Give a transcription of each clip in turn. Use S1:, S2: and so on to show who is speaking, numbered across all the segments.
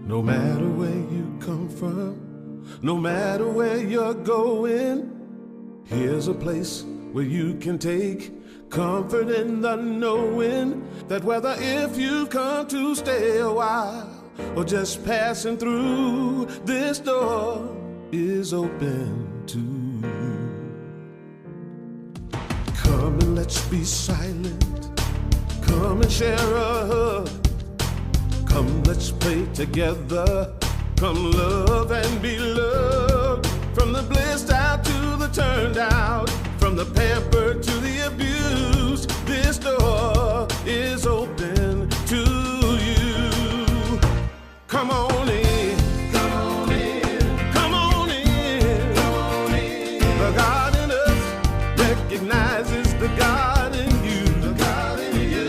S1: No matter where you come from, no matter where you're going, here's a place where you can take comfort in the knowing that whether if you've come to stay a while or just passing through, this door is open to you. Come and let's be silent. Come and share a hug. Come, let's pray together. Come, love and be loved. From the blissed out to the turned out, from the pampered to the abused, this door is open to you. Come on in. Come on in. Come on in. Come on in. The God in us recognizes the God in you. The God in you.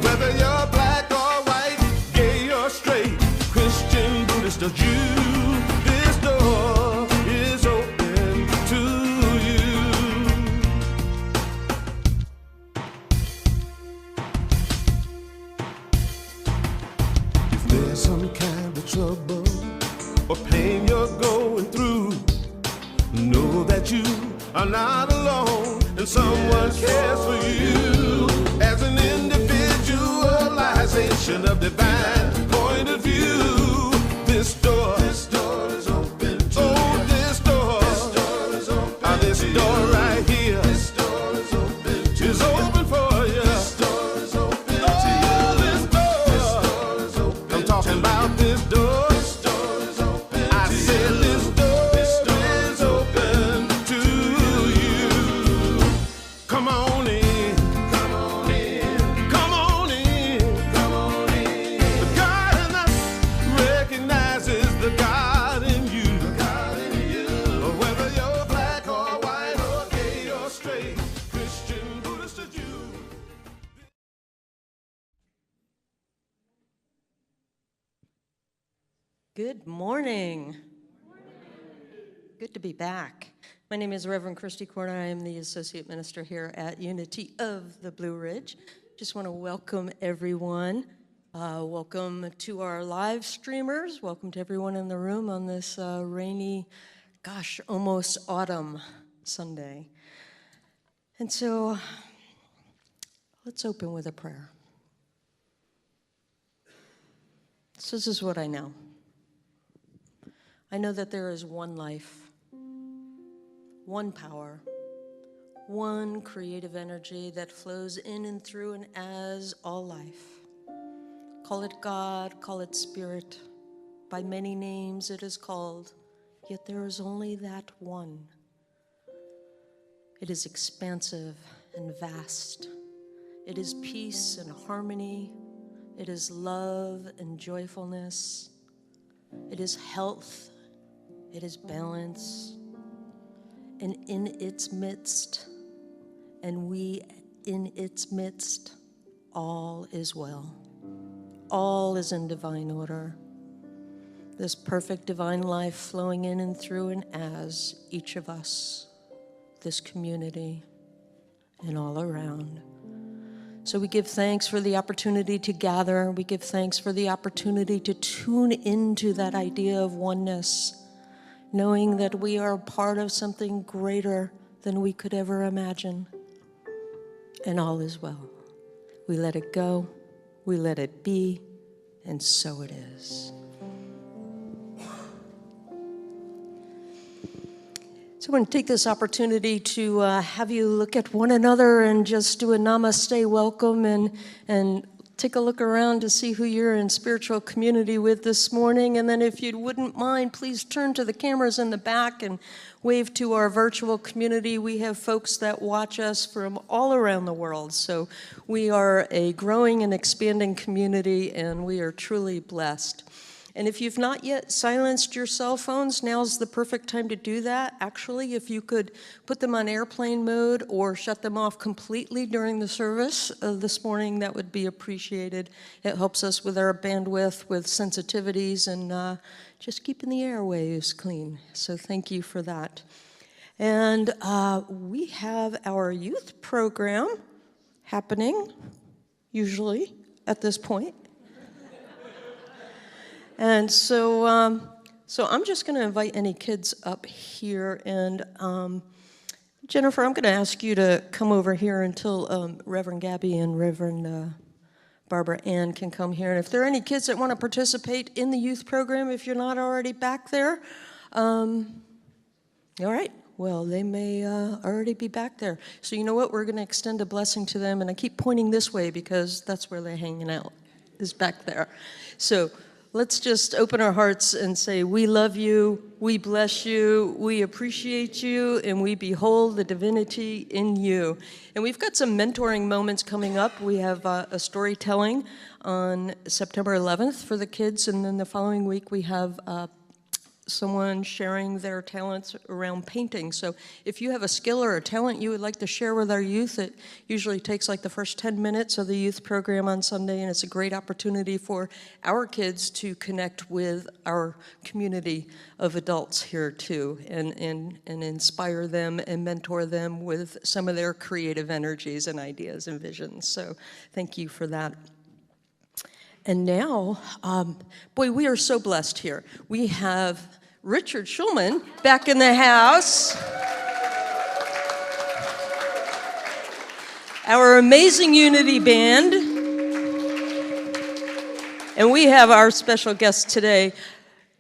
S1: Whether you're black or white, gay or straight, Christian, Buddhist or Jew, this door is open to you. If there's some kind of trouble or pain you're going through, know that you are not alone and someone cares for you. As an individualization of divine point of view, this door is open to you. This door is open. This door right here, this door is open to you. Is open for you. This door is open to you. This door is open. I'm talking about this door. This door is open. I said this door is open to you. Come on in. Come on in. Come on in. Come on in. The God in us recognizes the God in you. The God in you. Whether you're black or white or gay or straight, Christian, Buddhist or Jew.
S2: Good morning. Good to be back. My name is Reverend Christy Corner. I am the Associate Minister here at Unity of the Blue Ridge. Just want to welcome everyone. Welcome to our live streamers. Welcome to everyone in the room on this rainy, almost autumn Sunday. And so let's open with a prayer. So this is what I know. I know that there is one life, one power, one creative energy that flows in and through and as all life. Call it God, call it Spirit. By many names it is called, yet there is only that one. It is expansive and vast. It is peace and harmony. It is love and joyfulness. It is health. It is balance. And in its midst, and we in its midst, all is well. All is in divine order. This perfect divine life flowing in and through and as each of us, this community, and all around. So we give thanks for the opportunity to gather. We give thanks for the opportunity to tune into that idea of oneness, knowing that we are part of something greater than we could ever imagine. And all is well. We let it go, we let it be, and so it is. So I want to take this opportunity to have you look at one another and just do a namaste welcome and take a look around to see who you're in spiritual community with this morning. And then if you wouldn't mind, please turn to the cameras in the back and wave to our virtual community. We have folks that watch us from all around the world. So we are a growing and expanding community, and we are truly blessed. And if you've not yet silenced your cell phones, now's the perfect time to do that. Actually, if you could put them on airplane mode or shut them off completely during the service this morning, that would be appreciated. It helps us with our bandwidth, with sensitivities, and just keeping the airwaves clean. So thank you for that. And we have our youth program happening, usually, at this point. And so I'm just going to invite any kids up here. And Jennifer, I'm going to ask you to come over here until Reverend Gabby and Reverend Barbara Ann can come here. And if there are any kids that want to participate in the youth program, if you're not already back there, all right. Well, they may already be back there. So you know what? We're going to extend a blessing to them. And I keep pointing this way because that's where they're hanging out, is back there. So let's just open our hearts and say, we love you, we bless you, we appreciate you, and we behold the divinity in you. And we've got some mentoring moments coming up. We have a storytelling on September 11th for the kids, and then the following week we have someone sharing their talents around painting. So if you have a skill or a talent you would like to share with our youth, it usually takes like the first 10 minutes of the youth program on Sunday, and it's a great opportunity for our kids to connect with our community of adults here too, and inspire them and mentor them with some of their creative energies and ideas and visions. So thank you for that. And now, boy, we are so blessed here. We have Richard Shulman back in the house. Our amazing Unity Band. And we have our special guest today,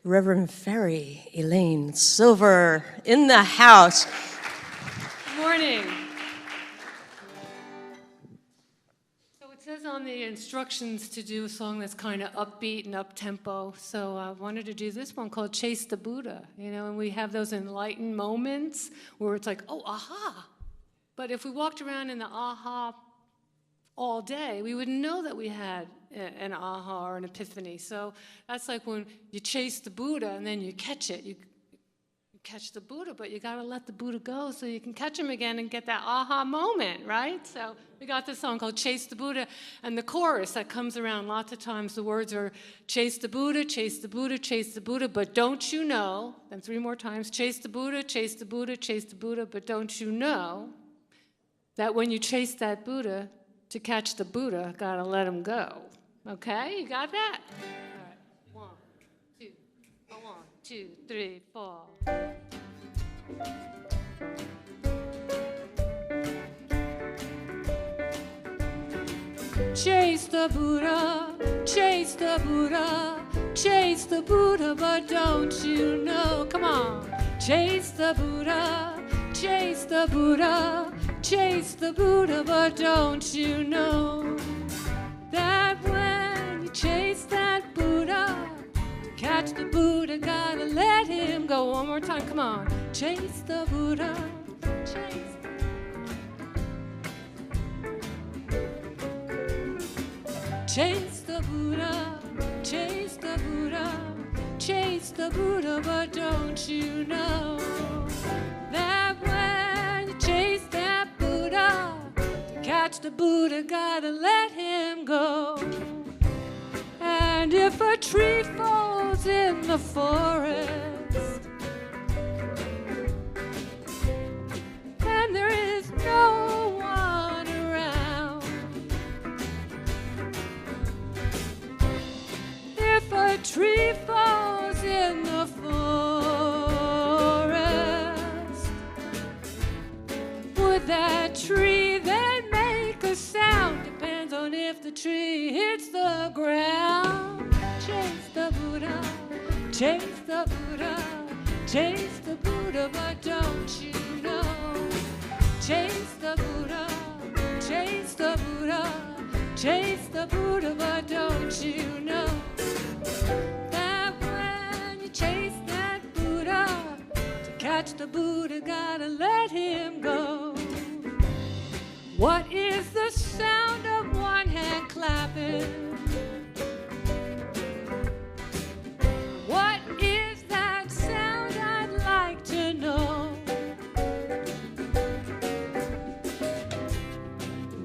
S2: Reverend Faerie, Elaine Silver, in the house.
S3: Good morning. It says on the instructions to do a song that's kind of upbeat and up-tempo, so I wanted to do this one called Chase the Buddha, and we have those enlightened moments where it's like, oh, aha. But if we walked around in the aha all day, we wouldn't know that we had an aha or an epiphany. So that's like when you chase the Buddha and then you catch it. You catch the Buddha, but you got to let the Buddha go so you can catch him again and get that aha moment, right? So we got this song called Chase the Buddha, and the chorus that comes around lots of times, the words are chase the Buddha, chase the Buddha, chase the Buddha, but don't you know, then 3 more times, chase the Buddha, chase the Buddha, chase the Buddha, but don't you know that when you chase that Buddha, to catch the Buddha, got to let him go. Okay, you got that? All right, 1, 2, 3, 4. Chase the Buddha, chase the Buddha, chase the Buddha, but don't you know? Come on. Chase the Buddha, chase the Buddha, chase the Buddha, but don't you know that when you chase that Buddha, to catch the Buddha, gotta let him go. One more time, come on. Chase the Buddha, chase. Chase the Buddha, chase the Buddha, chase the Buddha, but don't you know that when you chase that Buddha, to catch the Buddha, gotta let him go. And if a tree falls in the forest, and there is no one around, if a tree falls in the forest, would that tree then make a sound? Depends on if the tree hits the ground. Chase the Buddha, chase the Buddha, chase the Buddha, but don't you know? Chase the Buddha, chase the Buddha, chase the Buddha, but don't you know that when you chase that Buddha, to catch the Buddha, gotta let him go. What is the sound of one hand clapping? What is that sound? I'd like to know.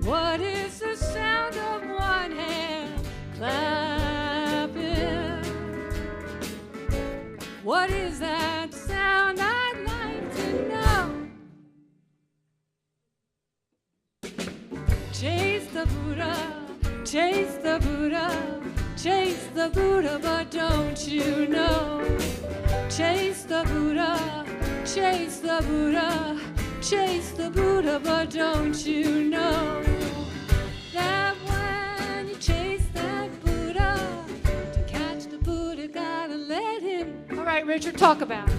S3: What is the sound of one hand clapping? What is that sound? I'd like to know. Chase the Buddha, chase the Buddha, chase the the Buddha, but don't you know? Chase the Buddha, chase the Buddha, chase the Buddha, but don't you know that when you chase that Buddha, to catch the Buddha, gotta let him. All right, Richard, talk about it.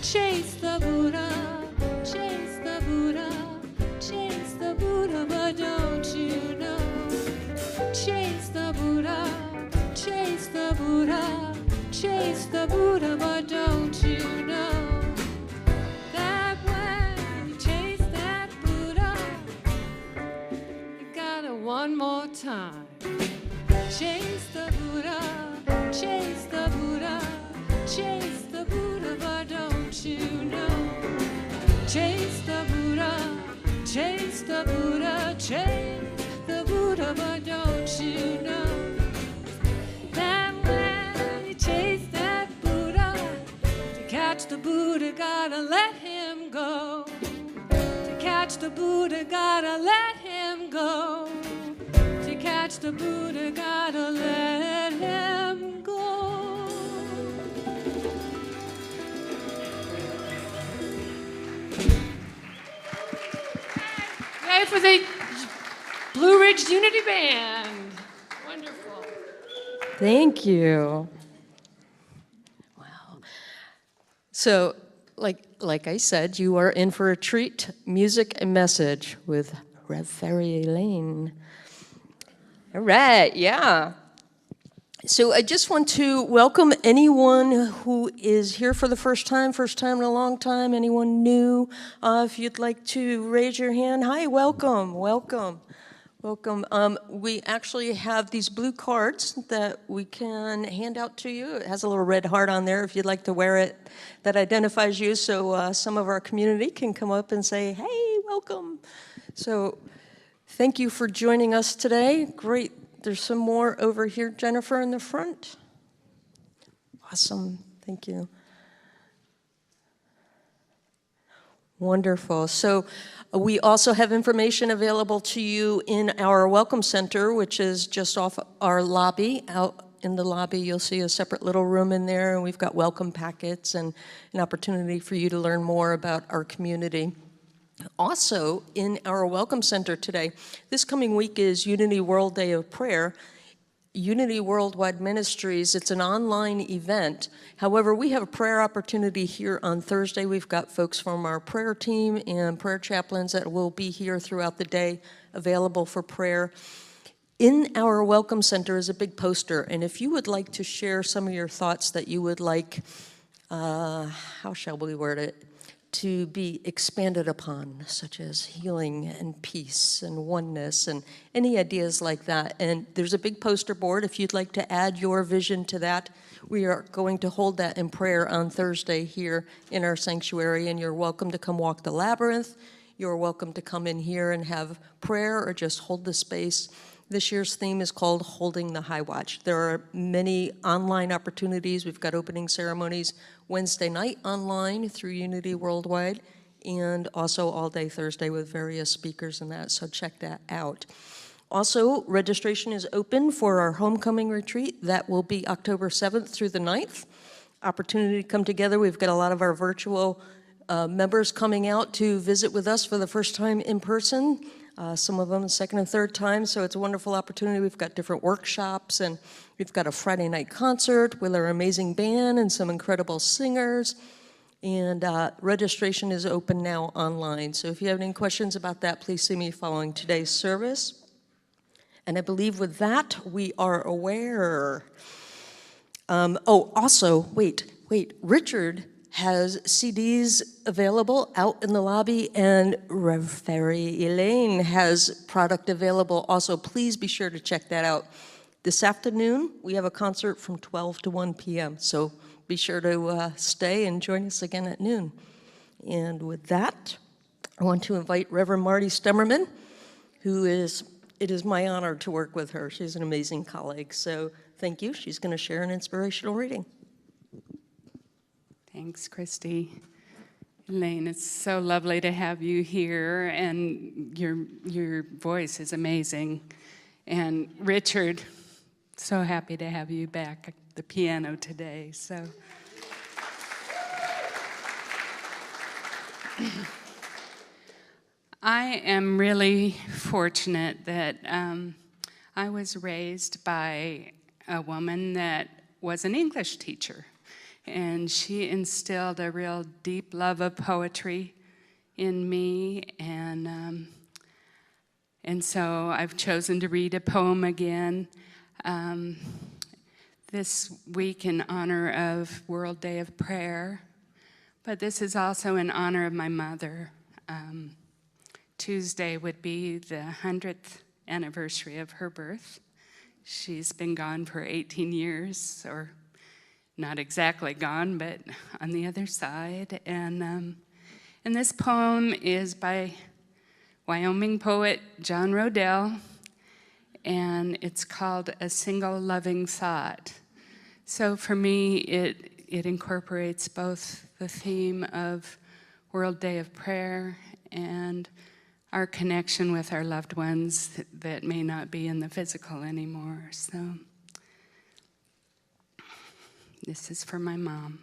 S3: Chase the Buddha, chase the Buddha, chase the Buddha, but don't you know? Chase the Buddha, chase the Buddha, chase the Buddha, but don't you know that when you chase that Buddha, you gotta one more time. Chase the Buddha, chase the Buddha, chase the Buddha, but don't you know? Chase the Buddha, chase the Buddha, chase the Buddha, but don't you know that when you chase that Buddha, to catch the Buddha, gotta let him go. To catch the Buddha, gotta let him go. To catch the Buddha, gotta let him go. Yay for the Blue Ridge Unity Band. Wonderful.
S2: Thank you. Wow. So, like I said, you are in for a treat. Music and message with Rev. Faerie Elaine. All right, yeah. So I just want to welcome anyone who is here for the first time in a long time, anyone new. If you'd like to raise your hand. Hi, welcome, welcome, welcome. We actually have these blue cards that we can hand out to you. It has a little red heart on there if you'd like to wear it that identifies you, so some of our community can come up and say, hey, welcome. So thank you for joining us today. Great. There's some more over here, Jennifer, in the front. Awesome, thank you. Wonderful. So we also have information available to you in our Welcome Center, which is just off our lobby. Out in the lobby, you'll see a separate little room in there, and we've got welcome packets and an opportunity for you to learn more about our community. Also, in our Welcome Center today, this coming week is Unity World Day of Prayer. Unity Worldwide Ministries, it's an online event. However, we have a prayer opportunity here on Thursday. We've got folks from our prayer team and prayer chaplains that will be here throughout the day available for prayer. In our Welcome Center is a big poster, and if you would like to share some of your thoughts that you would like, how shall we word it, to be expanded upon, such as healing and peace and oneness and any ideas like that. And there's a big poster board. If you'd like to add your vision to that, we are going to hold that in prayer on Thursday here in our sanctuary, and you're welcome to come walk the labyrinth. You're welcome to come in here and have prayer or just hold the space. This year's theme is called Holding the High Watch. There are many online opportunities. We've got opening ceremonies Wednesday night online through Unity Worldwide, and also all day Thursday with various speakers and that, so check that out. Also, registration is open for our homecoming retreat. That will be October 7th through the 9th. Opportunity to come together. We've got a lot of our virtual members coming out to visit with us for the first time in person. Some of them the second and third time, so it's a wonderful opportunity. We've got different workshops, and we've got a Friday night concert with our amazing band and some incredible singers. And registration is open now online. So if you have any questions about that, please see me following today's service. And I believe with that, we are aware. Also, wait, Richard has CDs available out in the lobby, and Rev. Faerie Elaine has product available also. Please be sure to check that out. This afternoon, we have a concert from 12 to 1 p.m., so be sure to stay and join us again at noon. And with that, I want to invite Reverend Marty Stemmerman, it is my honor to work with her. She's an amazing colleague, so thank you. She's going to share an inspirational reading.
S4: Thanks, Christy. Elaine, it's so lovely to have you here, and your voice is amazing. And Richard, so happy to have you back at the piano today. So, I am really fortunate that I was raised by a woman that was an English teacher. And she instilled a real deep love of poetry in me, and so I've chosen to read a poem again this week in honor of World Day of Prayer, but this is also in honor of my mother. Tuesday would be the 100th anniversary of her birth. She's been gone for 18 years, or not exactly gone, but on the other side. And this poem is by Wyoming poet John Rodell, and it's called A Single Loving Thought. So for me, it incorporates both the theme of World Day of Prayer and our connection with our loved ones that may not be in the physical anymore. So this is for my mom.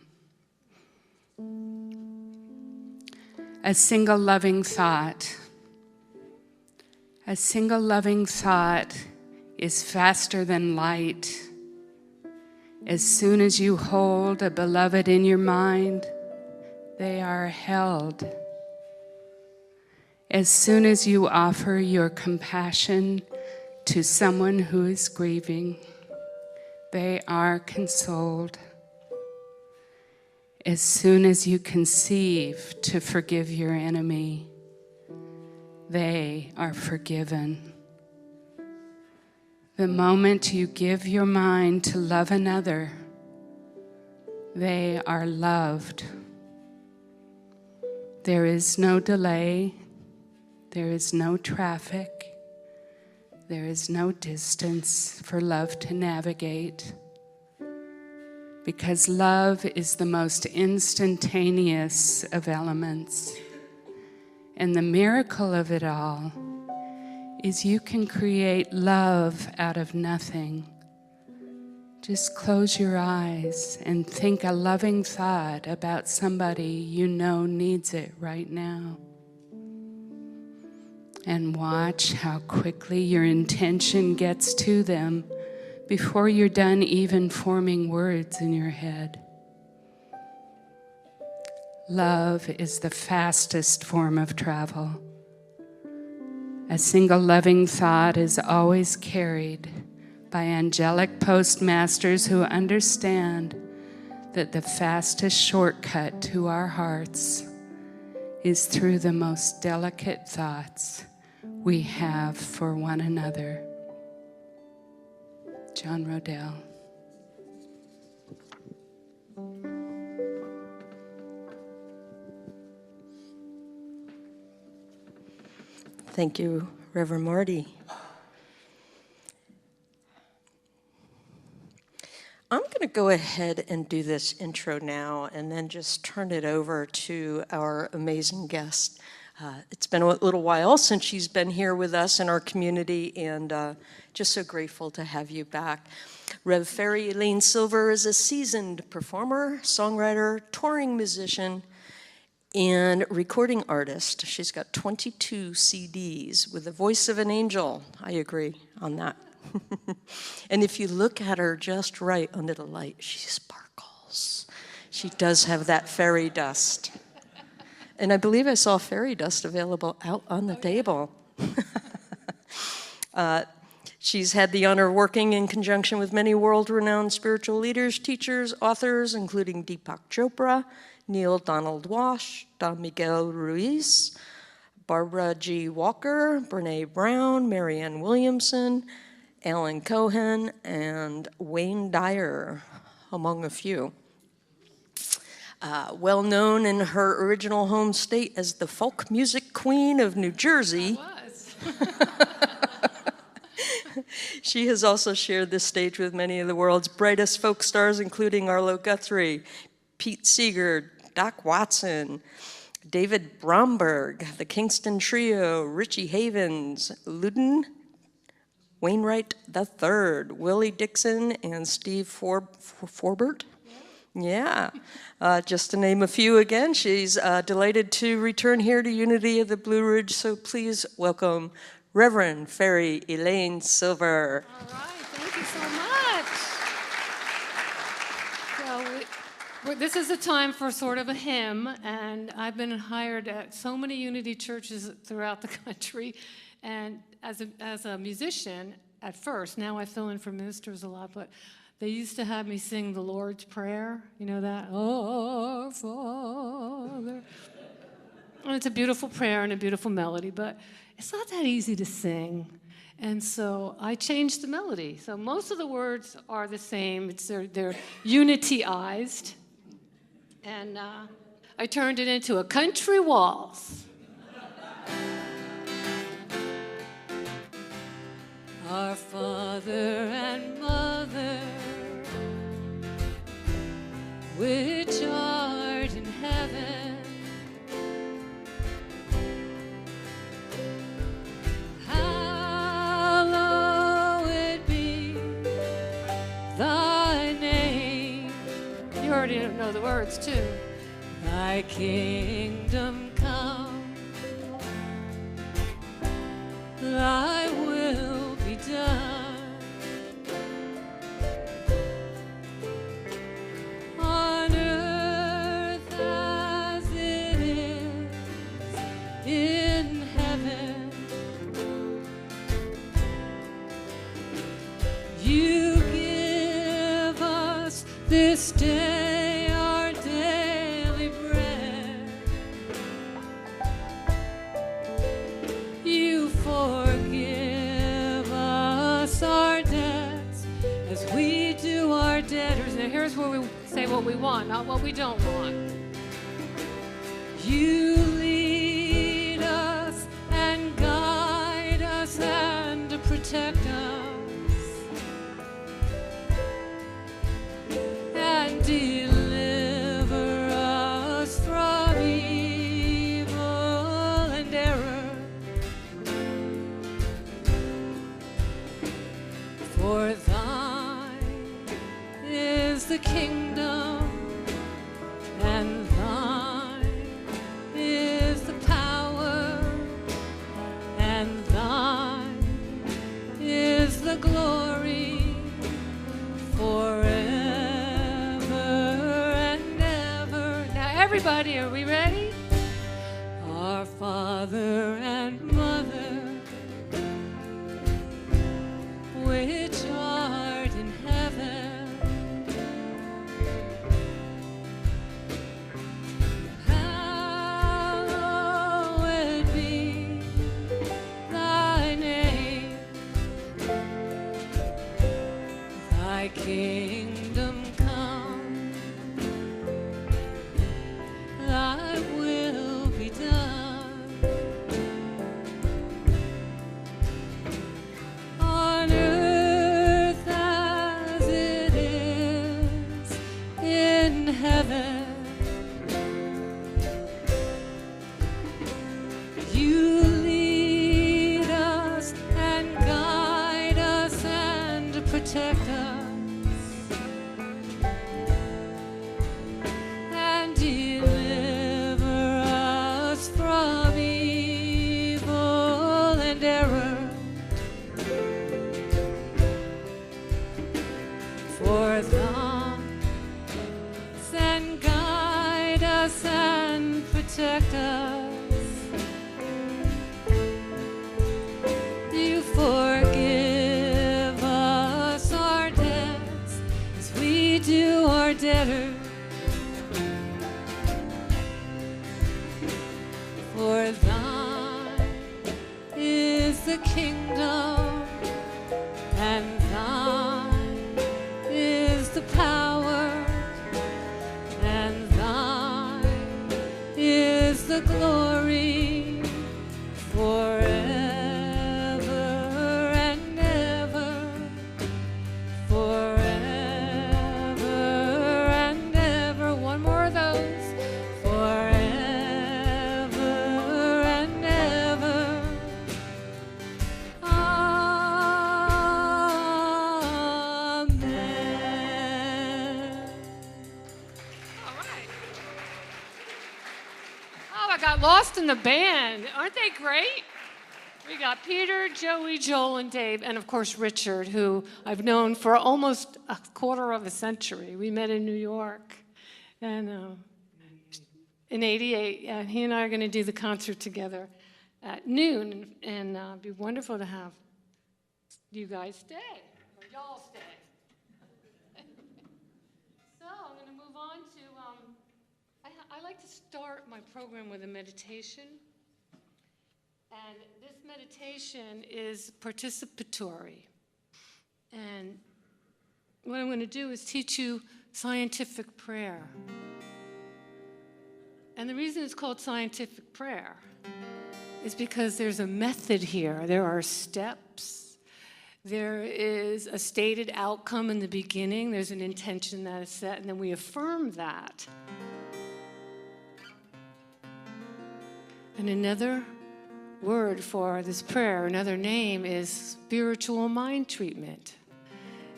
S4: A single loving thought. A single loving thought is faster than light. As soon as you hold a beloved in your mind, they are held. As soon as you offer your compassion to someone who is grieving, they are consoled. As soon as you conceive to forgive your enemy, they are forgiven. The moment you give your mind to love another, they are loved. There is no delay, there is no traffic, there is no distance for love to navigate. Because love is the most instantaneous of elements. And the miracle of it all is you can create love out of nothing. Just close your eyes and think a loving thought about somebody you know needs it right now. And watch how quickly your intention gets to them before you're done even forming words in your head. Love is the fastest form of travel. A single loving thought is always carried by angelic postmasters who understand that the fastest shortcut to our hearts is through the most delicate thoughts we have for one another. John Rodell.
S2: Thank you, Reverend Marty. I'm going to go ahead and do this intro now and then just turn it over to our amazing guest. It's been a little while since she's been here with us in our community, and just so grateful to have you back. Rev. Faerie Elaine Silver is a seasoned performer, songwriter, touring musician, and recording artist. She's got 22 CDs with the voice of an angel. I agree on that. And if you look at her just right under the light, she sparkles. She does have that fairy dust. And I believe I saw fairy dust available out on the table. She's had the honor of working in conjunction with many world-renowned spiritual leaders, teachers, authors, including Deepak Chopra, Neil Donald Walsh, Don Miguel Ruiz, Barbara G. Walker, Brene Brown, Marianne Williamson, Alan Cohen, and Wayne Dyer, among a few. Well known in her original home state as the folk music queen of New Jersey.
S3: I was.
S2: She has also shared this stage with many of the world's brightest folk stars, including Arlo Guthrie, Pete Seeger, Doc Watson, David Bromberg, the Kingston Trio, Richie Havens, Ludden Wainwright III, Willie Dixon, and Steve Forbert. Yeah, just to name a few again. She's delighted to return here to Unity of the Blue Ridge, so please welcome Reverend Faerie Elaine Silver.
S3: All right, thank you so much. So this is a time for sort of a hymn, and I've been hired at so many Unity churches throughout the country, and as a musician at first, now I fill in for ministers a lot, but they used to have me sing the Lord's Prayer, you know that? Our Father. And it's a beautiful prayer and a beautiful melody, but it's not that easy to sing. And so I changed the melody. So most of the words are the same. They're unity-ized. And I turned it into a country waltz. Our Father and Mother, which art in heaven, hallowed be thy name. You already know the words too. Thy kingdom come, thy will be done on earth as it is in heaven. You give us this day our daily bread. You forgive us our debts as we do our debtors. Now here's where we say what we want, not what we don't want. You lead us and guide us and protect us and deliver us from evil and error. For thine is the kingdom, and thine is the power, and thine is the glory, forever and ever. Now everybody, are we ready? Our Father and Mother, which art in heaven, hallowed be thy name. Thy kingdom come, thy will be done on earth as it is in heaven. You lead us and guide us and protect us and deliver us from evil and error. For thine and guide us and protect us. You forgive our debtors. For thine is the kingdom, and thine is the power, and thine is the glory, forever and ever, forever and ever. One more of those. Forever and ever. Amen. All right. Oh, I got lost in the band. Aren't they great? We got Peter, Joey, Joel, and Dave, and of course Richard, who I've known for almost a quarter of a century. We met in New York, and in '88, and he and I are going to do the concert together at noon, and it'd be wonderful to have you guys stay, or y'all stay. So I'm going to move on to, I like to start my program with a meditation. And this meditation is participatory. And what I'm going to do is teach you scientific prayer. And the reason it's called scientific prayer is because there's a method here. There are steps. There is a stated outcome in the beginning. There's an intention that is set, and then we affirm that. And another word for this prayer, another name, is spiritual mind treatment.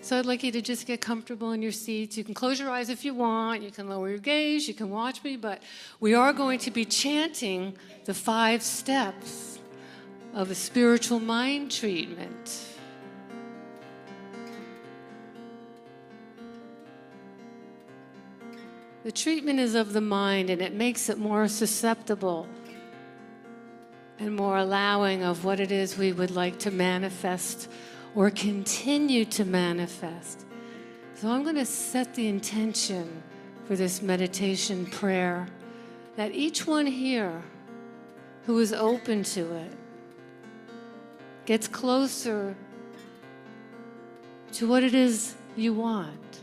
S3: So I'd like you to just get comfortable in your seats. You can close your eyes if you want. You can lower your gaze. You can watch me. But we are going to be chanting the 5 steps of a spiritual mind treatment. The treatment is of the mind, and it makes it more susceptible and more allowing of what it is we would like to manifest or continue to manifest. So I'm going to set the intention for this meditation prayer that each one here who is open to it gets closer to what it is you want.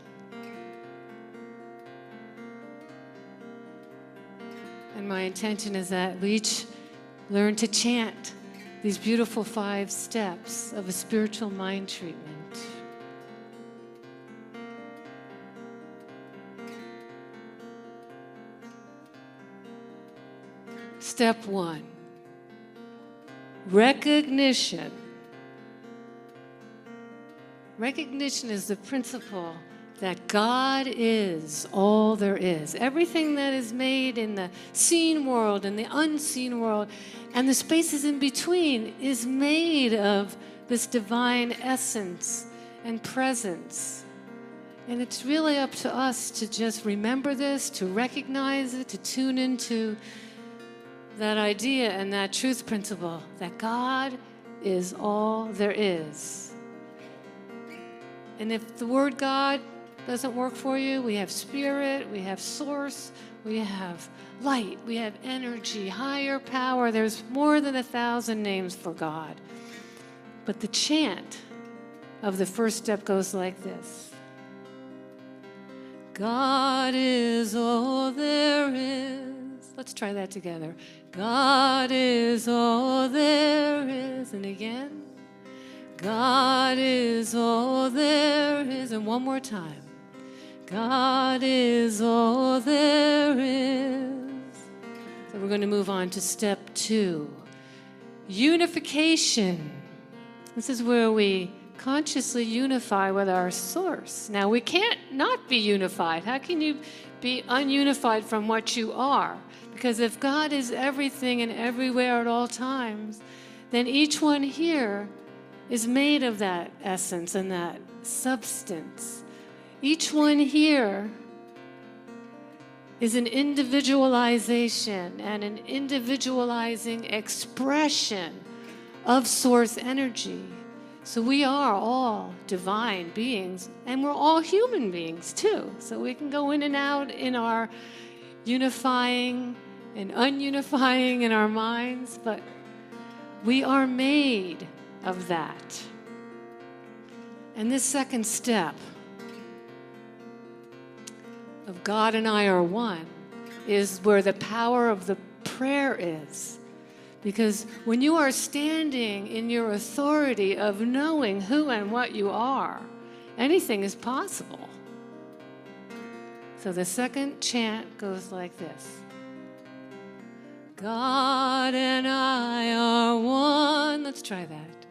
S3: And my intention is that we each learn to chant these beautiful 5 steps of a spiritual mind treatment. Step 1, recognition. Recognition is the principle that God is all there is. Everything that is made in the seen world and the unseen world and the spaces in between is made of this divine essence and presence. And it's really up to us to just remember this, to recognize it, to tune into that idea and that truth principle that God is all there is. And if the word God doesn't work for you, we have spirit, we have source, we have light, we have energy, higher power. There's more than 1,000 names for God. But the chant of the first step goes like this. God is all there is. Let's try that together. God is all there is. And again. God is all there is. And one more time. God is all there is. So we're going to move on to step 2. Unification. This is where we consciously unify with our source. Now, we can't not be unified. How can you be ununified from what you are? Because if God is everything and everywhere at all times, then each one here is made of that essence and that substance. Each one here is an individualization and an individualizing expression of source energy. So we are all divine beings, and we're all human beings too. So we can go in and out in our unifying and ununifying in our minds, but we are made of that. And this second step of God and I are one is where the power of the prayer is. Because when you are standing in your authority of knowing who and what you are, anything is possible. So the second chant goes like this. God and I are one. Let's try that.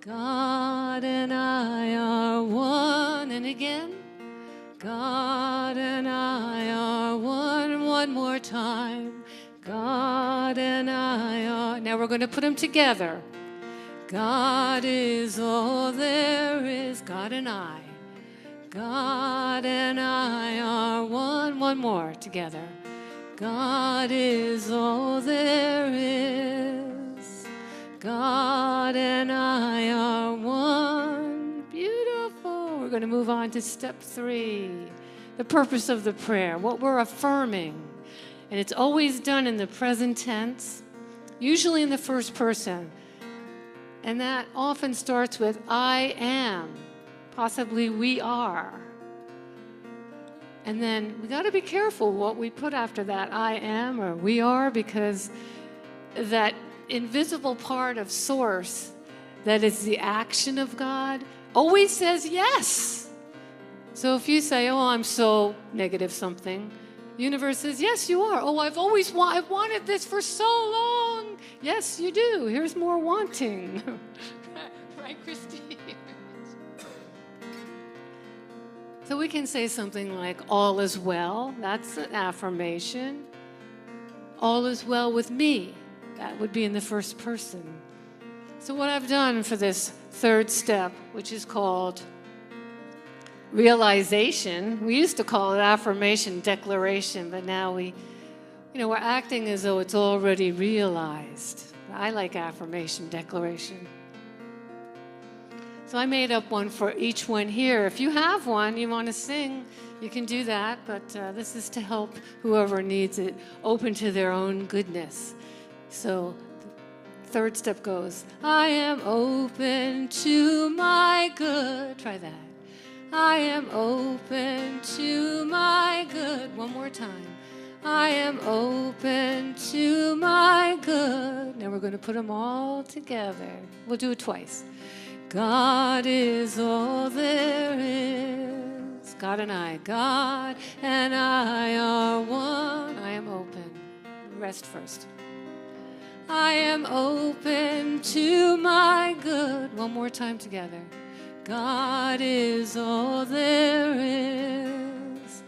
S3: God and I are one. And again. God and I are one. One more time. God and I are. Now we're going to put them together. God is all there is. God and I. God and I are one. One more together. God is all there is. God and I are one. Beautiful. We're going to move on to step 3. The purpose of the prayer. What we're affirming. And it's always done in the present tense, usually in the first person. And that often starts with I am, possibly we are. And then we got to be careful what we put after that I am or we are, because that invisible part of source that is the action of God always says yes. So if you say, oh, I'm so negative something, universe says, yes, you are. Oh, I've wanted this for so long. Yes, you do. Here's more wanting. Right, Christine? So we can say something like, all is well. That's an affirmation. All is well with me. That would be in the first person. So what I've done for this third step, which is called realization. We used to call it affirmation, declaration, but now we're acting as though it's already realized. I like affirmation, declaration. So I made up one for each one here. If you have one, you want to sing, you can do that, but this is to help whoever needs it open to their own goodness. So the third step goes, I am open to my good. Try that. I am open to my good. One more time. I am open to my good. Now we're going to put them all together. We'll do it twice. God is all there is. God and I are one. I am open. Rest first. I am open to my good. One more time together. God is all there is.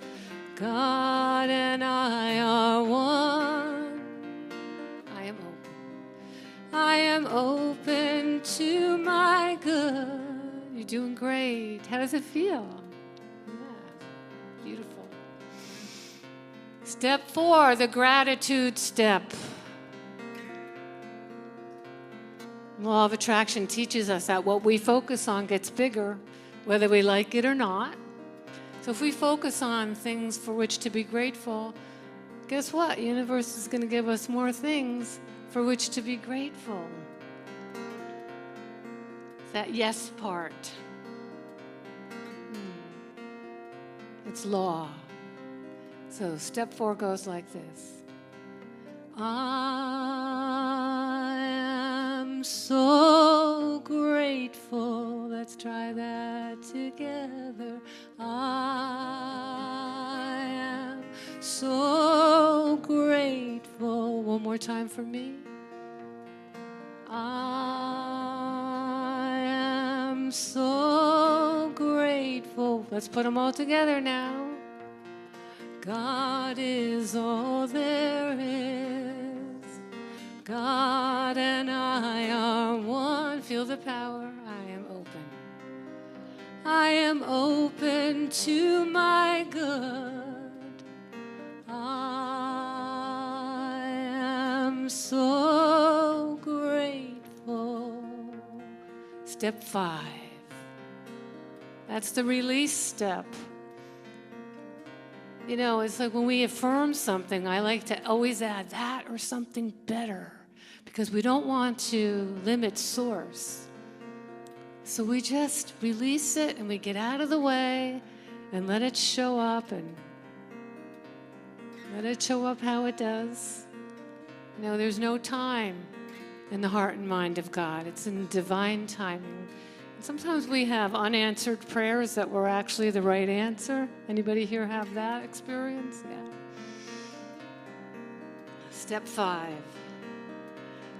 S3: God and I are one. I am open. I am open to my good. You're doing great. How does it feel? Yeah, beautiful. Step 4, the gratitude step. Law of attraction teaches us that what we focus on gets bigger, whether we like it or not. So if we focus on things for which to be grateful, guess what? The universe is going to give us more things for which to be grateful. That yes part. It's law. So step 4 goes like this. I am so grateful. Let's try that together. I am so grateful. One more time for me. I am so grateful. Let's put them all together now. God is all there is. God and I are one. Feel the power. I am open. I am open to my good. I am so grateful. step 5. That's the release step. You know, it's like when we affirm something, I like to always add that or something better, because we don't want to limit source. So we just release it and we get out of the way and let it show up, and let it show up how it does. You know, there's no time in the heart and mind of God. It's in divine timing. Sometimes we have unanswered prayers that were actually the right answer. Anybody here have that experience? Yeah. Step 5.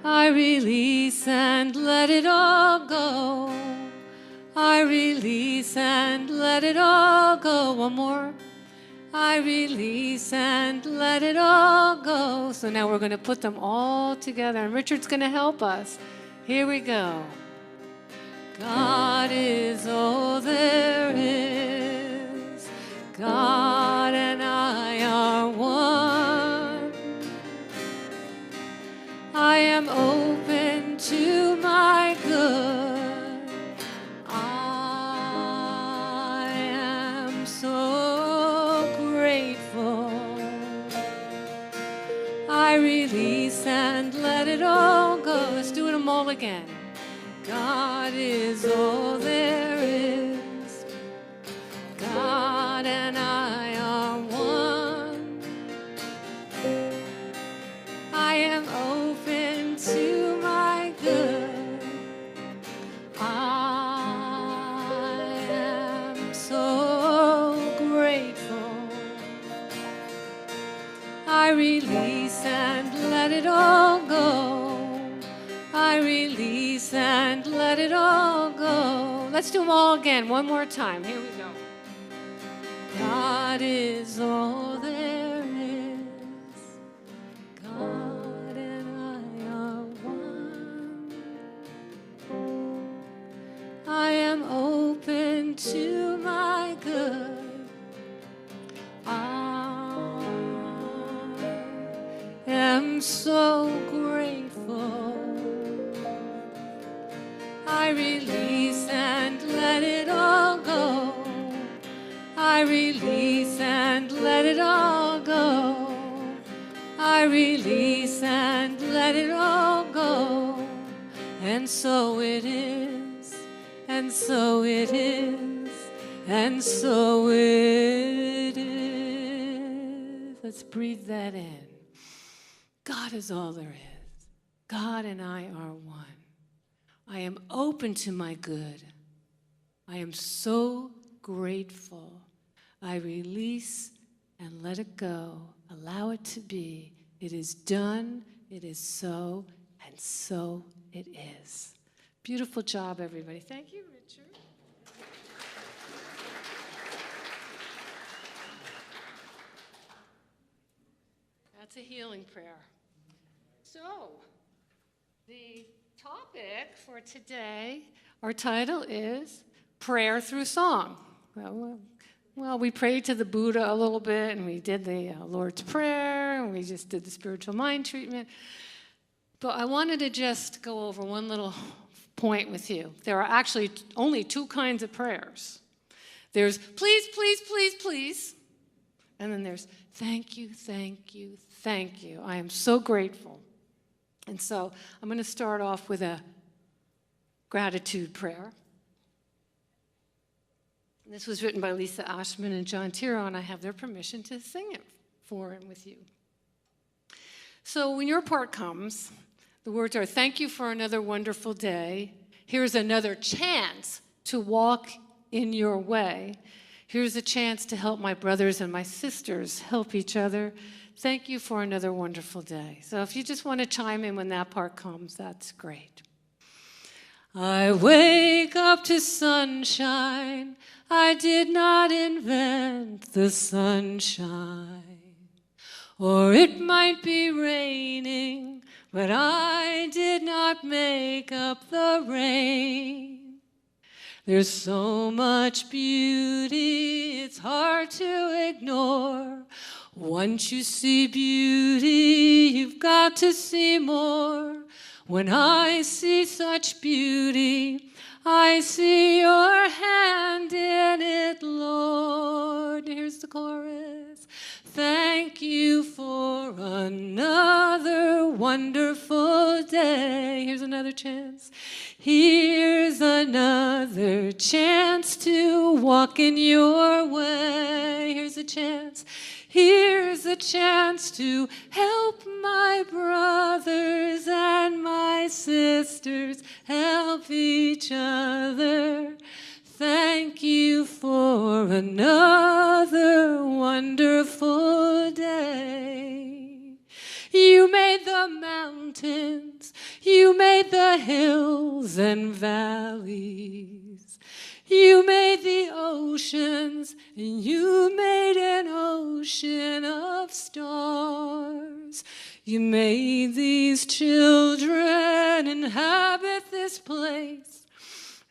S3: I release and let it all go. I release and let it all go. One more. I release and let it all go. So now we're going to put them all together, and Richard's going to help us. Here we go. God is all there is. God and I are one. I am open to my good. I am so grateful. I release and let it all go. Let's do them all again. God is all there is. God and I are one. I am open to my good. I am so grateful. I release and let it all go. I release and let it all go. Let's do them all again, one more time. Here we go. God is all there is. God and I are one. I am open to my good. I am so grateful. I release and let it all go. I release and let it all go. I release and let it all go. And so it is, and so it is, and so it is. Let's breathe that in. God is all there is. God and I are one. I am open to my good. I am so grateful. I release and let it go. Allow it to be. It is done. It is so, and so it is. Beautiful job, everybody. Thank you, Richard. That's a healing prayer. So, the topic for today, our title is Prayer Through Song. Well, we prayed to the Buddha a little bit, and we did the Lord's Prayer, and we just did the spiritual mind treatment. But I wanted to just go over one little point with you. There are actually only 2 kinds of prayers. There's please, please, please, please, and then there's thank you, thank you, thank you. I am so grateful. And so I'm going to start off with a gratitude prayer. This was written by Lisa Ashman and John Tiro, and I have their permission to sing it for and with you. So when your part comes, the words are, thank you for another wonderful day. Here's another chance to walk in your way. Here's a chance to help my brothers and my sisters help each other. Thank you for another wonderful day. So if you just want to chime in when that part comes, that's great. I wake up to sunshine. I did not invent the sunshine. Or it might be raining, but I did not make up the rain. There's so much beauty, it's hard to ignore. Once you see beauty, you've got to see more. When I see such beauty, I see your hand in it, Lord. Here's the chorus. Thank you for another wonderful day. Here's another chance. Here's another chance to walk in your way. Here's a chance. Here's a chance to help my brothers and my sisters help each other. Thank you for another wonderful day. You made the mountains, you made the hills and valleys. You made the oceans, and you made an ocean of stars. You made these children inhabit this place.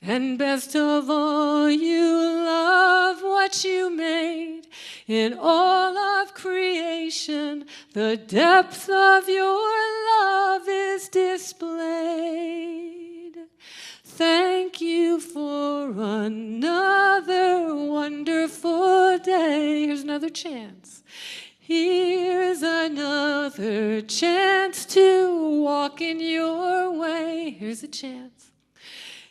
S3: And best of all, you love what you made. In all of creation, the depth of your love is displayed. Thank you for another wonderful day. Here's another chance. Here's another chance to walk in your way. Here's a chance.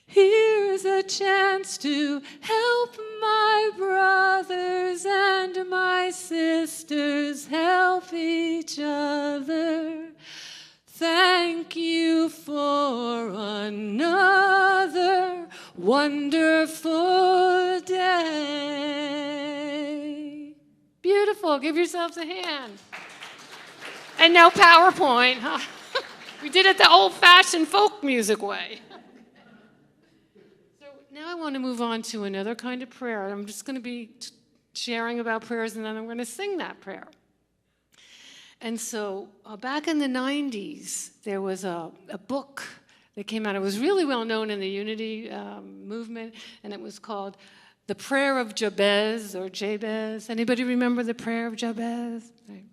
S3: Here's a chance to help my brothers and my sisters help each other. Thank you for another wonderful day. Beautiful. Give yourselves a hand. And no PowerPoint, huh? We did it the old-fashioned folk music way. So now I want to move on to another kind of prayer. I'm just going to be sharing about prayers, and then I'm going to sing that prayer. And so back in the 90s, there was a book that came out. It was really well known in the Unity movement, and it was called The Prayer of Jabez, or Jabez. Anybody remember the Prayer of Jabez? Right.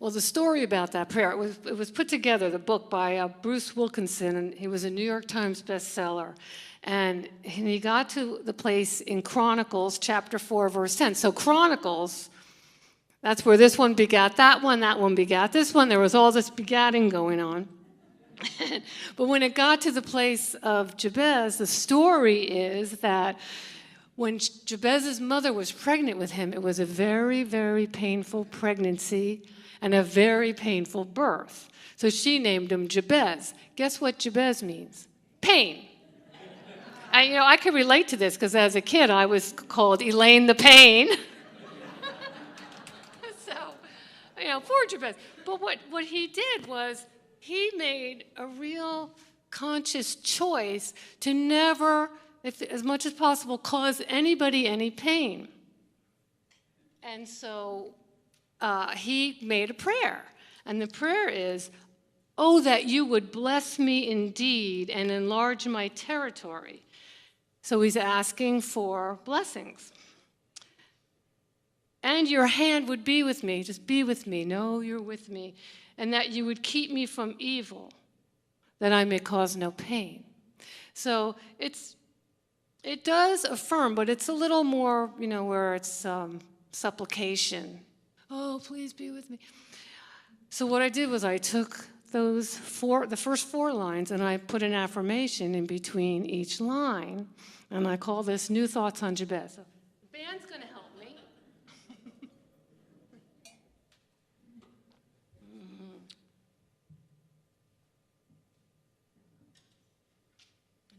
S3: Well, the story about that prayer, it was put together, the book, by Bruce Wilkinson, and he was a New York Times bestseller. And he got to the place in Chronicles, chapter 4, verse 10. So Chronicles, that's where this one begat that one begat this one. There was all this begatting going on. But when it got to the place of Jabez, the story is that when Jabez's mother was pregnant with him, it was a very, very painful pregnancy and a very painful birth. So she named him Jabez. Guess what Jabez means? Pain. I could relate to this because as a kid, I was called Elaine the Pain. Poor Jabez. But what he did was he made a real conscious choice to never, as much as possible, cause anybody any pain. And so he made a prayer. And the prayer is, oh, that you would bless me indeed and enlarge my territory. So he's asking for blessings. And your hand would be with me. Just be with me. Know you're with me. And that you would keep me from evil, that I may cause no pain. So it does affirm, but it's a little more, where it's supplication. Oh, please be with me. So what I did was I took the first 4 lines, and I put an affirmation in between each line. And I call this New Thoughts on Jabez. So the band's going to help me.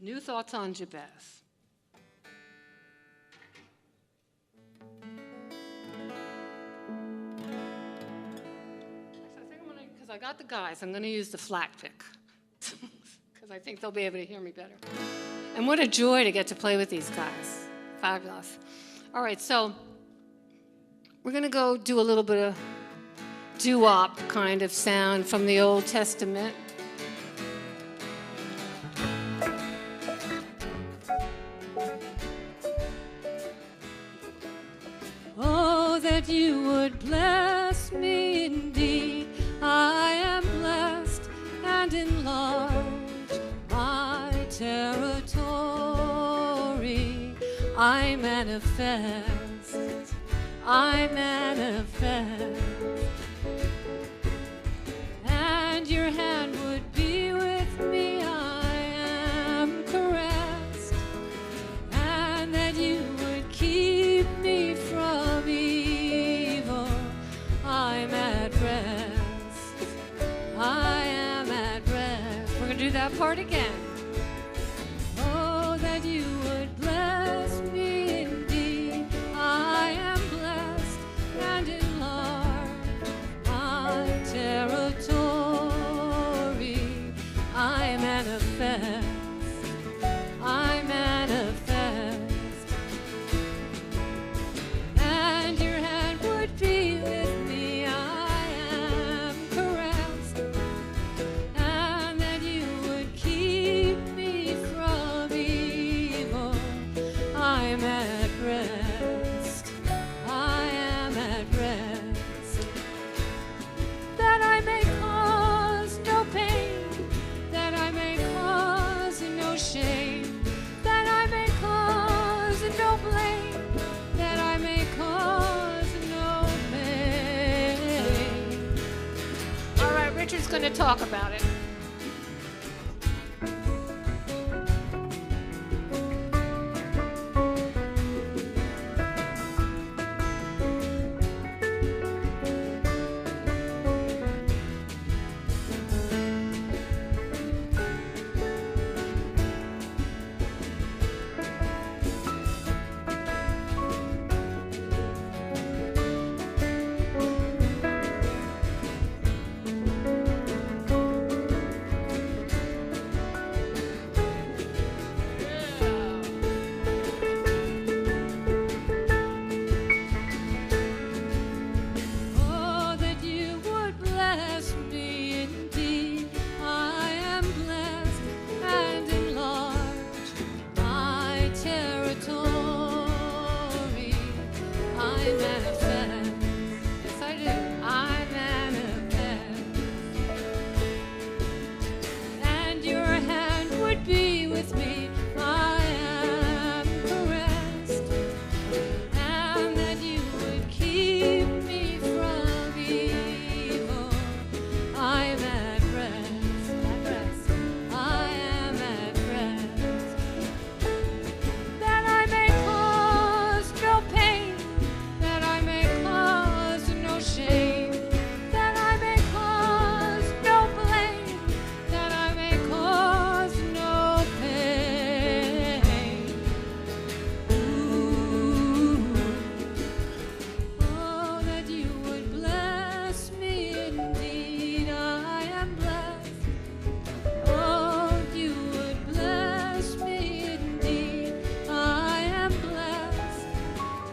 S3: New Thoughts on Jabez. Because I got the guys, I'm going to use the flat pick. Because I think they'll be able to hear me better. And what a joy to get to play with these guys. Fabulous. All right, so we're going to go do a little bit of doo-wop kind of sound from the Old Testament. Oh, that you would bless me indeed. I am blessed and enlarge my territory. manifest. I manifest. And your hand would be with me. I am caressed. And that you would keep me from evil. I'm at rest. I am at rest. We're going to do that part again. Oh, that you would bless me indeed. I am blessed and enlarged. My territory, I manifest. I manifest. And your hand would be with me. I am caressed. And that you would keep me from evil. I'm at rest. I am at rest. That I may cause no pain. That I may cause no shame. That I may cause no blame. That I may cause no pain. All right, Richard's going to talk about it. Oh, that you would bless me indeed. I am blessed and enlarged. My territory, I manifest. Yes, I do. I manifest. And your hand would be with me. I am caressed. And that you would keep me from evil. I'm at rest. At rest. I am at rest. That I may cause no pain. That I may cause no shame. That I may cause no blame. That I may cause no pain. Ooh. Oh, that you would bless me indeed. I am blessed. Oh, you would bless me indeed. I am blessed.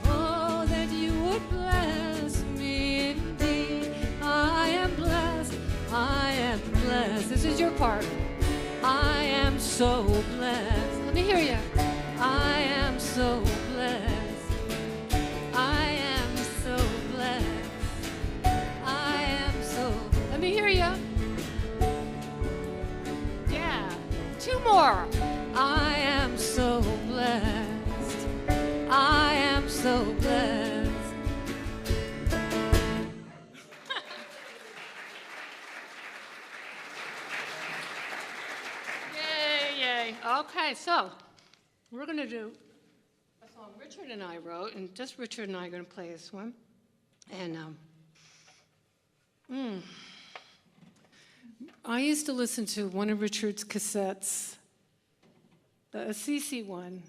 S3: Oh, that you would bless me indeed. I am blessed. I am blessed. This is your part. I am so blessed. Let me hear you. I am so blessed. I am so blessed. I am so. Let me hear you. Yeah. Two more. I am so blessed. I am so blessed. Yay, yay. Okay, so we're going to do a song Richard and I wrote, and just Richard and I are going to play this one. And I used to listen to one of Richard's cassettes, the Assisi one,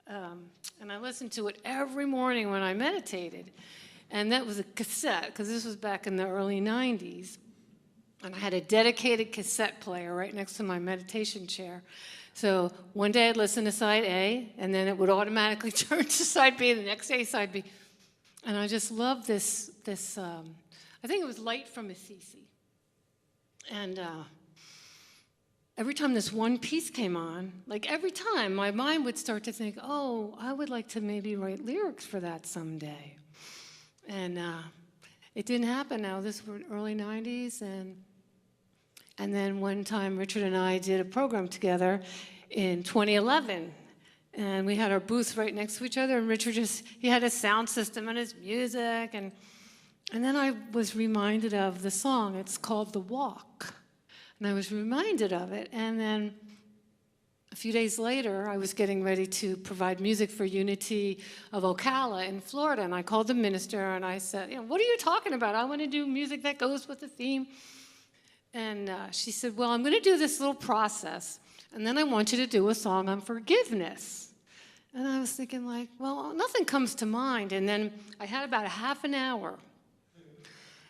S3: and I listened to it every morning when I meditated. And that was a cassette, because this was back in the early 90s. And I had a dedicated cassette player right next to my meditation chair. So one day I'd listen to side A, and then it would automatically turn to side B, the next day side B. And I just loved this I think it was Light from Assisi. And every time this one piece came on, like every time, my mind would start to think, oh, I would like to maybe write lyrics for that someday. And it didn't happen now. This was early 90s. And then one time, Richard and I did a program together in 2011. And we had our booth right next to each other, and Richard he had his sound system and his music, and then I was reminded of the song. It's called The Walk. And I was reminded of it, and then a few days later, I was getting ready to provide music for Unity of Ocala in Florida, and I called the minister, and I said, what are you talking about? I want to do music that goes with the theme. And she said, well, I'm going to do this little process, and then I want you to do a song on forgiveness. And I was thinking, like, well, nothing comes to mind. And then I had about a half an hour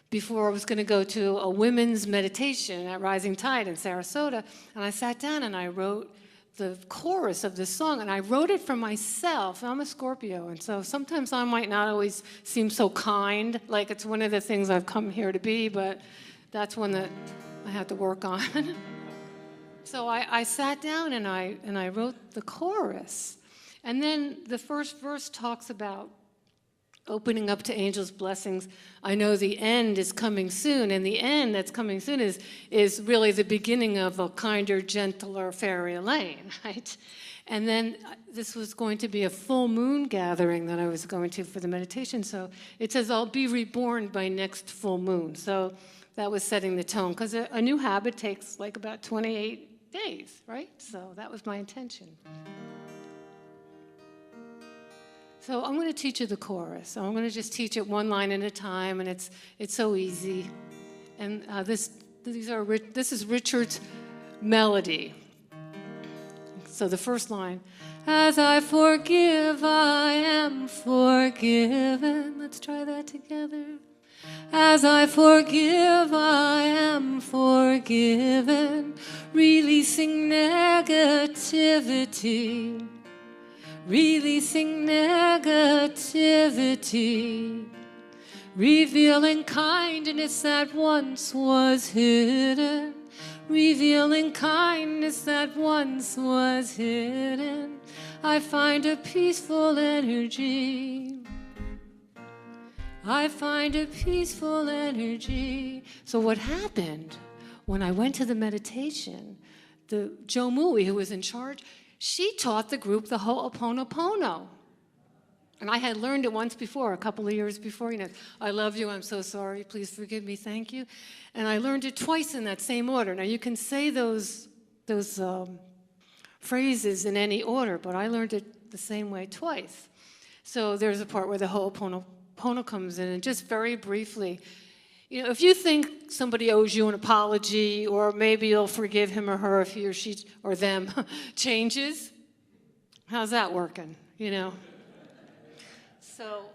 S3: before I was going to go to a women's meditation at Rising Tide in Sarasota. And I sat down and I wrote the chorus of this song. And I wrote it for myself. I'm a Scorpio, and so sometimes I might not always seem so kind, like it's one of the things I've come here to be, but that's one that I had to work on. So I sat down and I wrote the chorus. And then the first verse talks about opening up to angels' blessings. I know the end is coming soon, and the end that's coming soon is really the beginning of a kinder, gentler Faerie Elaine, right? And then this was going to be a full moon gathering that I was going to for the meditation. So it says, I'll be reborn by next full moon. So that was setting the tone, because a new habit takes like about 28 days, right? So that was my intention. So I'm going to teach you the chorus. So I'm going to just teach it one line at a time, and it's so easy. And this is Richard's melody. So the first line, as I forgive, I am forgiven. Let's try that together. As I forgive, I am forgiven. Releasing negativity. Releasing negativity, revealing kindness that once was hidden, revealing kindness that once was hidden. I find a peaceful energy. I find a peaceful energy. So what happened when I went to the meditation, the Joe Mui, who was in charge, she taught the group the Ho'oponopono. And I had learned it once before, a couple of years before. I love you, I'm so sorry, please forgive me, thank you. And I learned it twice in that same order. Now, you can say those phrases in any order, but I learned it the same way twice. So there's a part where the Ho'oponopono comes in, and just very briefly, if you think somebody owes you an apology, or maybe you'll forgive him or her if he or she or them changes, how's that working, So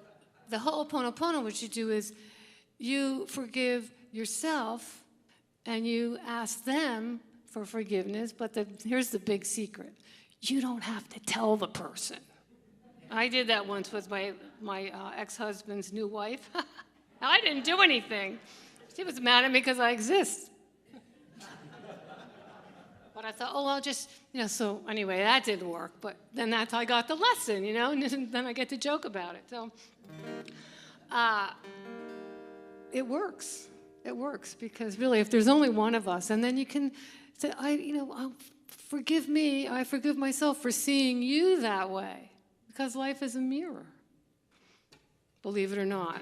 S3: the Ho'oponopono, what you do is you forgive yourself and you ask them for forgiveness, but here's the big secret. You don't have to tell the person. I did that once with my ex-husband's new wife. I didn't do anything. She was mad at me because I exist. But I thought, I'll just, so anyway, that didn't work. But then I got the lesson, and then I get to joke about it. So it works. It works because really, if there's only one of us, and then you can say, forgive me, I forgive myself for seeing you that way, because life is a mirror. Believe it or not.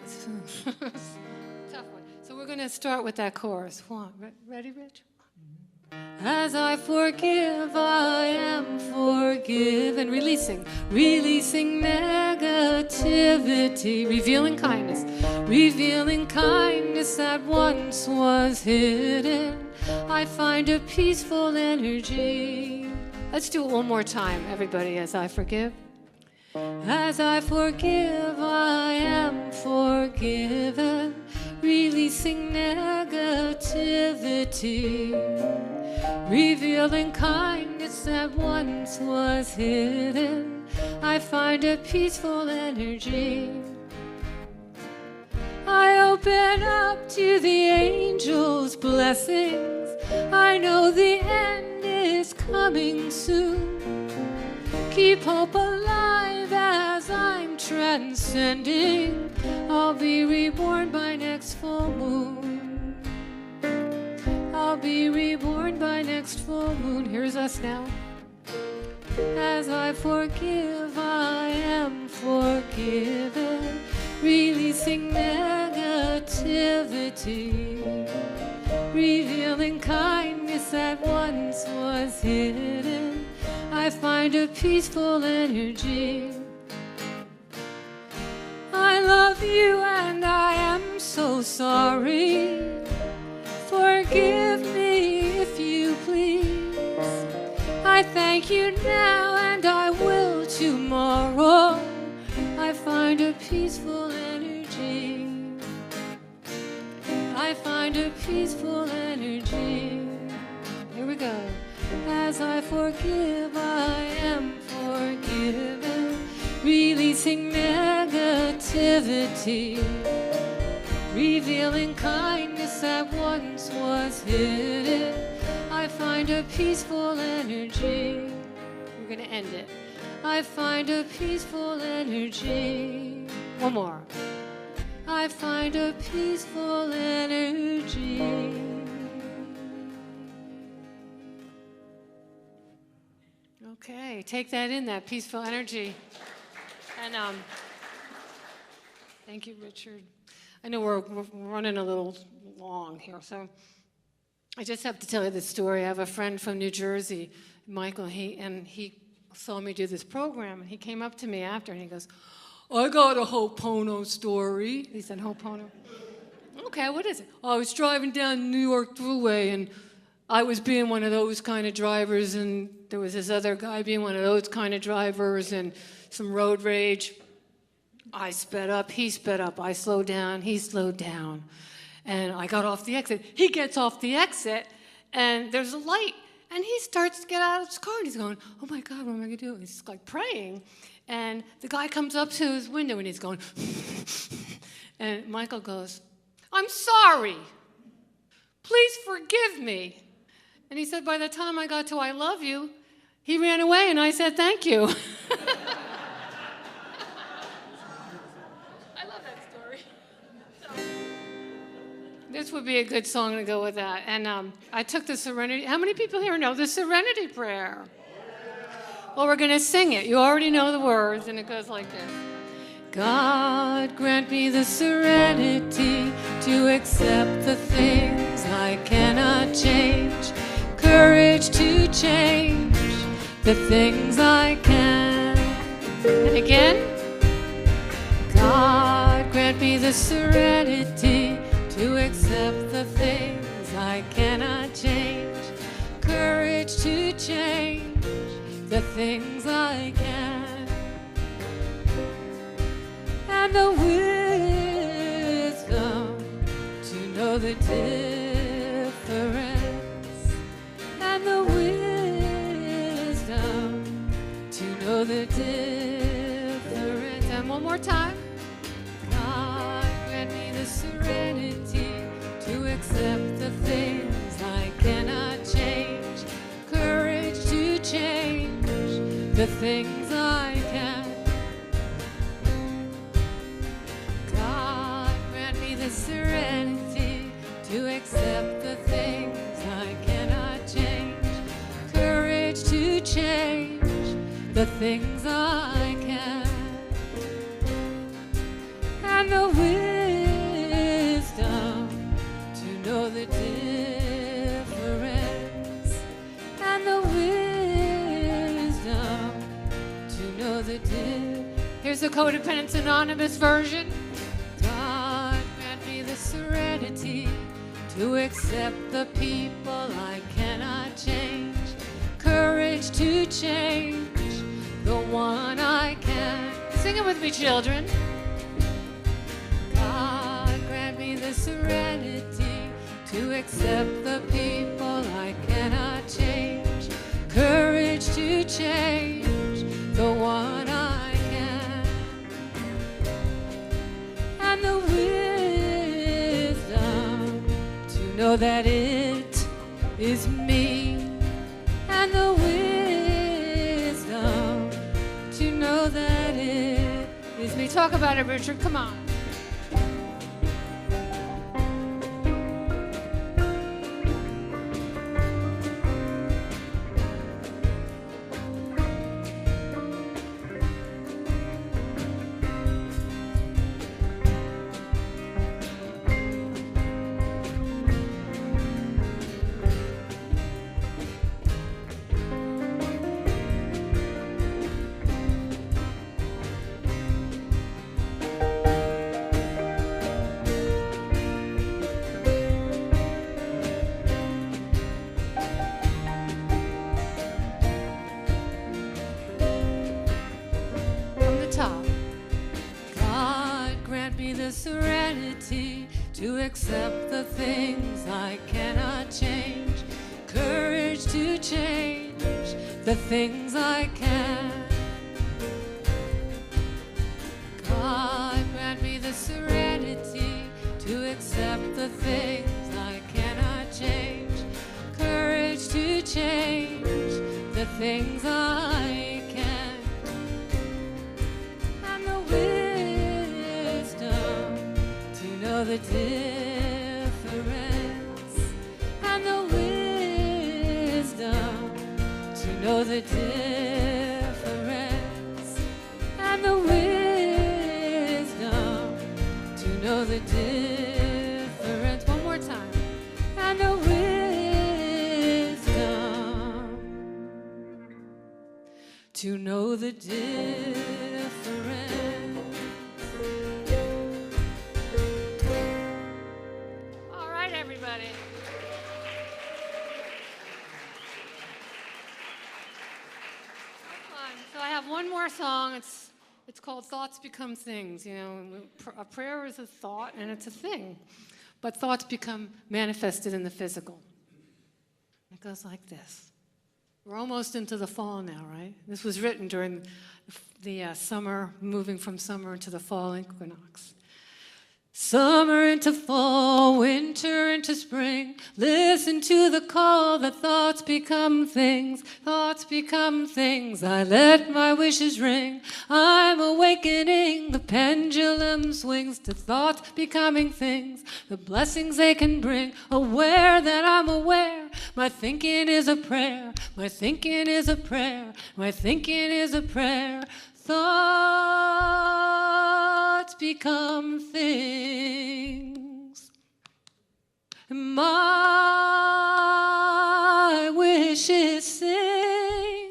S3: Tough one. So we're going to start with that chorus. One. Ready, Rich? As I forgive, I am forgiven. Releasing negativity. Revealing kindness that once was hidden. I find a peaceful energy. Let's do it one more time, everybody, as I forgive. As I forgive, I am forgiven, releasing negativity, revealing kindness that once was hidden. I find a peaceful energy. I open up to the angels' blessings. I know the end is coming soon. Keep hope alive as I'm transcending. I'll be reborn by next full moon. I'll be reborn by next full moon. Here's us now. As I forgive, I am forgiven. Releasing negativity, revealing kindness that once was hidden. I find a peaceful energy. I love you and I am so sorry. Forgive me if you please. I thank you now and I will tomorrow. I find a peaceful energy. I find a peaceful energy. Here we go. As I forgive, I am forgiven. Releasing negativity, revealing kindness that once was hidden. I find a peaceful energy. We're going to end it. I find a peaceful energy. One more. I find a peaceful energy. Okay, take that in, that peaceful energy. And thank you, Richard. I know we're running a little long here, so I just have to tell you this story. I have a friend from New Jersey, Michael, he saw me do this program, and he came up to me after, and he goes, I got a Ho'opono story. He said, Ho'opono. Okay, what is it? I was driving down the New York Thruway, and I was being one of those kind of drivers, and there was this other guy being one of those kind of drivers, and some road rage. I sped up, he sped up. I slowed down, he slowed down. And I got off the exit. He gets off the exit, and there's a light. And he starts to get out of his car, and he's going, oh my God, what am I going to do? He's like praying. And the guy comes up to his window, and he's going, and Michael goes, I'm sorry. Please forgive me. And he said, by the time I got to I love you, he ran away, and I said, thank you. I love that story. So, this would be a good song to go with that. And I took the Serenity. How many people here know the Serenity Prayer? Well, we're going to sing it. You already know the words, and it goes like this. God, grant me the serenity to accept the things I cannot change, courage to change the things I can. And again, God, grant me the serenity to accept the things I cannot change, courage to change the things I can, and the wisdom to know the difference, and the wisdom to know the difference. And one more time. God, grant me the serenity to accept the things I cannot change, courage to change the things I can. God, grant me the serenity to accept the things I cannot change, courage to change the things I can, and the wisdom to know the difference, and the wisdom to know the difference. Here's the Codependence Anonymous version. God, grant me the serenity to accept the people I cannot change, courage to change the one I can. Sing it with me, children. God, grant me the serenity to accept the people I cannot change, courage to change the one I can, and the wisdom to know that it is me, and the wisdom to know that it is me. Talk about it, Richard. Come on. grant me the serenity to accept the things I cannot change, courage to change the things I can. God, grant me the serenity to accept the things I cannot change, courage to change the things I can, and the wisdom to know the difference, and the wisdom to know the difference, and the wisdom to know the difference. One more time. And the wisdom to know the difference. All right, everybody. So I have one more song. It's called Thoughts Become Things. You know, a prayer is a thought and it's a thing. But thoughts become manifested in the physical. It goes like this. We're almost into the fall now, right? This was written during the summer, moving from summer into the fall equinox. Summer into fall, winter into spring. Listen to the call, the thoughts become things. Thoughts become things. I let my wishes ring. I'm awakening, the pendulum swings to thoughts becoming things. The blessings they can bring, aware that I'm aware. My thinking is a prayer. My thinking is a prayer. My thinking is a prayer. Thoughts become things. My wishes sing.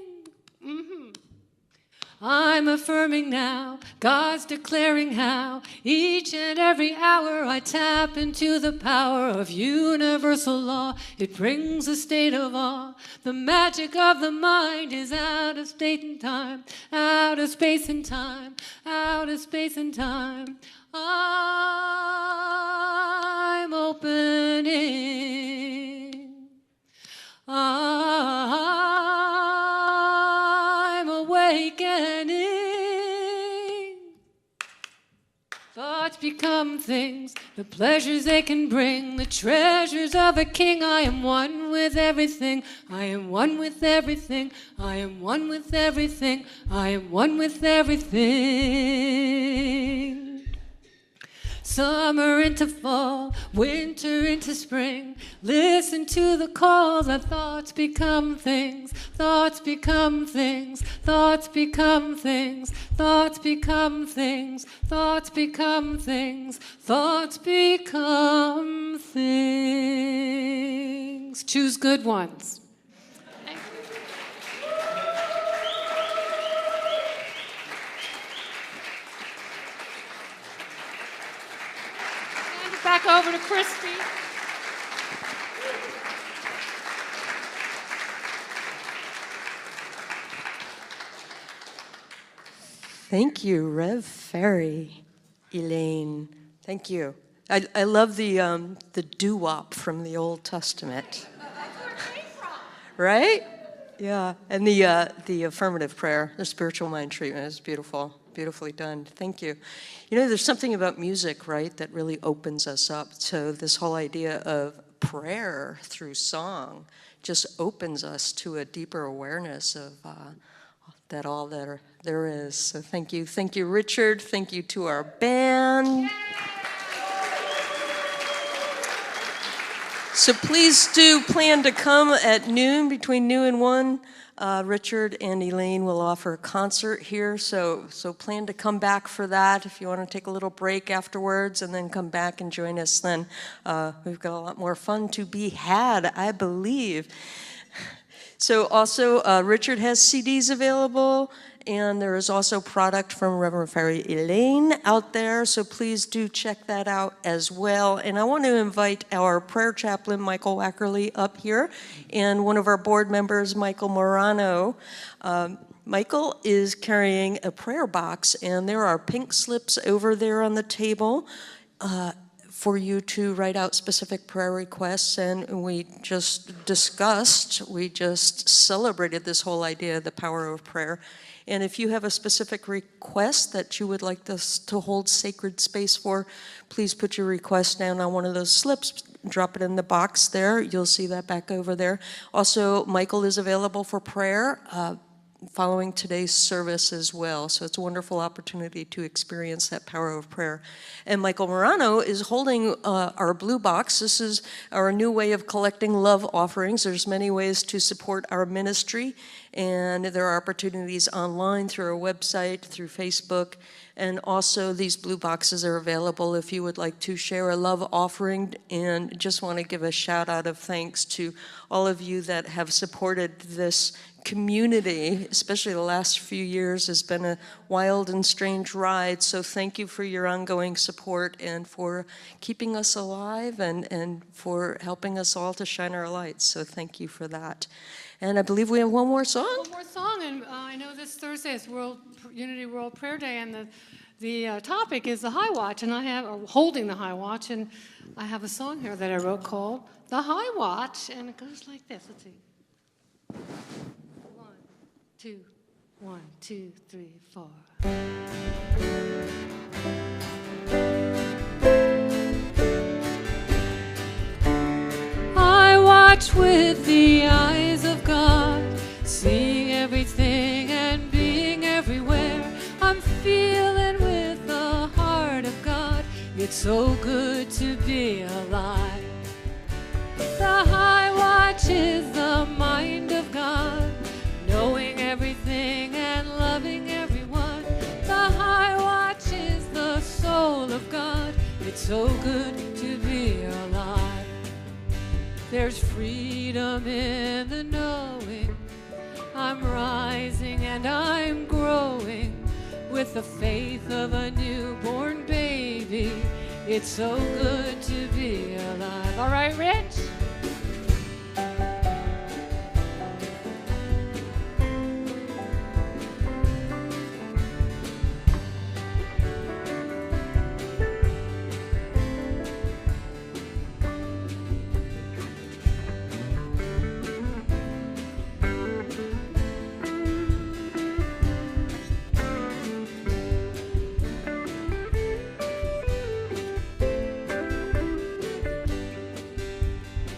S3: I'm affirming now, God's declaring how each and every hour I tap into the power of universal law. It brings a state of awe. The magic of the mind is out of state and time, out of space and time, out of space and time. I'm opening. I'm awakening. Thoughts become things, the pleasures they can bring, the treasures of a king. I am one with everything. I am one with everything. I am one with everything. I am one with everything. Summer into fall, winter into spring. Listen to the call, the thoughts become things. Thoughts become things. Thoughts become things. Thoughts become things. Thoughts become things. Thoughts become things. Choose good ones. Back over to Christy.
S2: Thank you, Rev Faerie, Elaine. Thank you. I love the doo-wop from the Old Testament. Right? Yeah, and the affirmative prayer, the spiritual mind treatment is beautiful, beautifully done. Thank you. You know, there's something about music, right, that really opens us up. So this whole idea of prayer through song just opens us to a deeper awareness of that all there is. So thank you, Richard. Thank you to our band. So please do plan to come at noon, between noon and 1. Richard and Elaine will offer a concert here, so plan to come back for that. If you want to take a little break afterwards and then come back and join us, then we've got a lot more fun to be had, I believe. So also, Richard has CDs available, and there is also product from Reverend Faerie Elaine out there, so please do check that out as well. And I want to invite our prayer chaplain, Michael Wackerly, up here, and one of our board members, Michael Morano. Michael is carrying a prayer box, and there are pink slips over there on the table for you to write out specific prayer requests. And we just celebrated this whole idea of the power of prayer. And if you have a specific request that you would like us to hold sacred space for, please put your request down on one of those slips. Drop it in the box there. You'll see that back over there. Also, Michael is available for prayer following today's service as well. So it's a wonderful opportunity to experience that power of prayer. And Michael Morano is holding our blue box. This is our new way of collecting love offerings. There's many ways to support our ministry, and there are opportunities online through our website, through Facebook, and also these blue boxes are available if you would like to share a love offering. And just want to give a shout out of thanks to all of you that have supported this community, especially the last few years, has been a wild and strange ride. So thank you for your ongoing support and for keeping us alive and for helping us all to shine our lights. So thank you for that. And I believe we have one more song.
S3: One more song, and I know this Thursday is Unity World Prayer Day, and the topic is the High Watch, and holding the High Watch, and I have a song here that I wrote called The High Watch, and it goes like this. Let's see. 1, 2, 3, 4. I watch with the eyes of God, seeing everything and being everywhere. I'm feeling with the heart of God. It's so good to be alive. The High Watch is the mind of God, knowing everything and loving everyone. The High Watch is the soul of God. It's so good to be alive. There's freedom in the knowing. I'm rising and I'm growing with the faith of a newborn baby. It's so good to be alive. All right, Rich?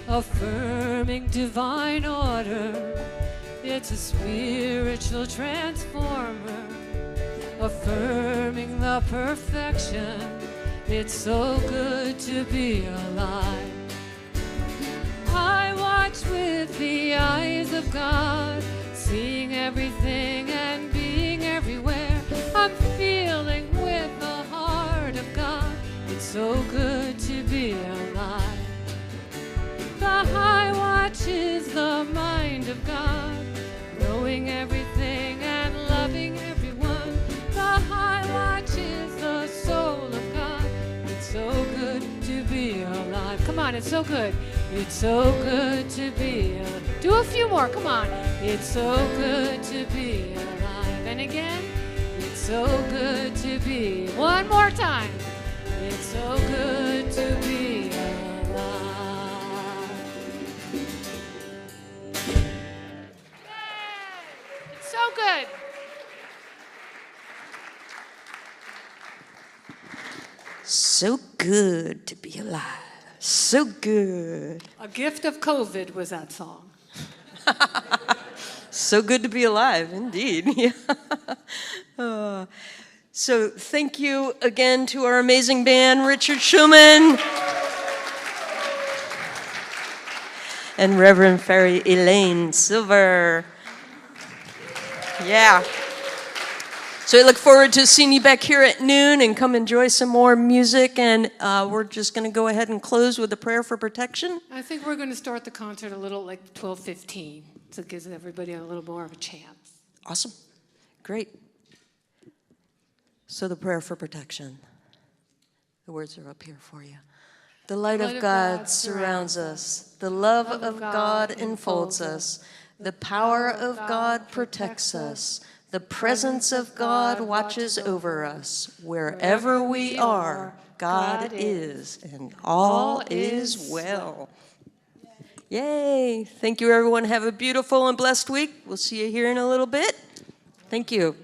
S3: Affirming divine order, it's a spiritual transformer. Affirming the perfection, it's so good to be alive. I watch with the eyes of God, seeing everything and being everywhere. I'm feeling with the heart of God. It's so good to be alive. The High Watch is the mind of God, knowing everything and loving everyone. The High Watch is the soul of God. It's so good to be alive. Come on, it's so good. It's so good to be alive. Do a few more, come on. It's so good to be alive. And again, it's so good to be. One more time. It's so good to be alive. So good.
S2: So good to be alive. So good.
S3: A gift of COVID was that song.
S2: So good to be alive, indeed. Yeah. So thank you again to our amazing band, Richard Shulman and Reverend Faerie Elaine Silver. Yeah. So I look forward to seeing you back here at noon and come enjoy some more music. And we're just going to go ahead and close with a prayer for protection.
S3: I think we're going to start the concert a little like 12:15, so it gives everybody a little more of a chance.
S2: Awesome. Great. So the prayer for protection. The words are up here for you. The light of God surrounds us. The love of God enfolds us. The power of God protects us. The presence of God watches over us. Wherever we are, God is, and all is well. Yay. Thank you, everyone. Have a beautiful and blessed week. We'll see you here in a little bit. Thank you.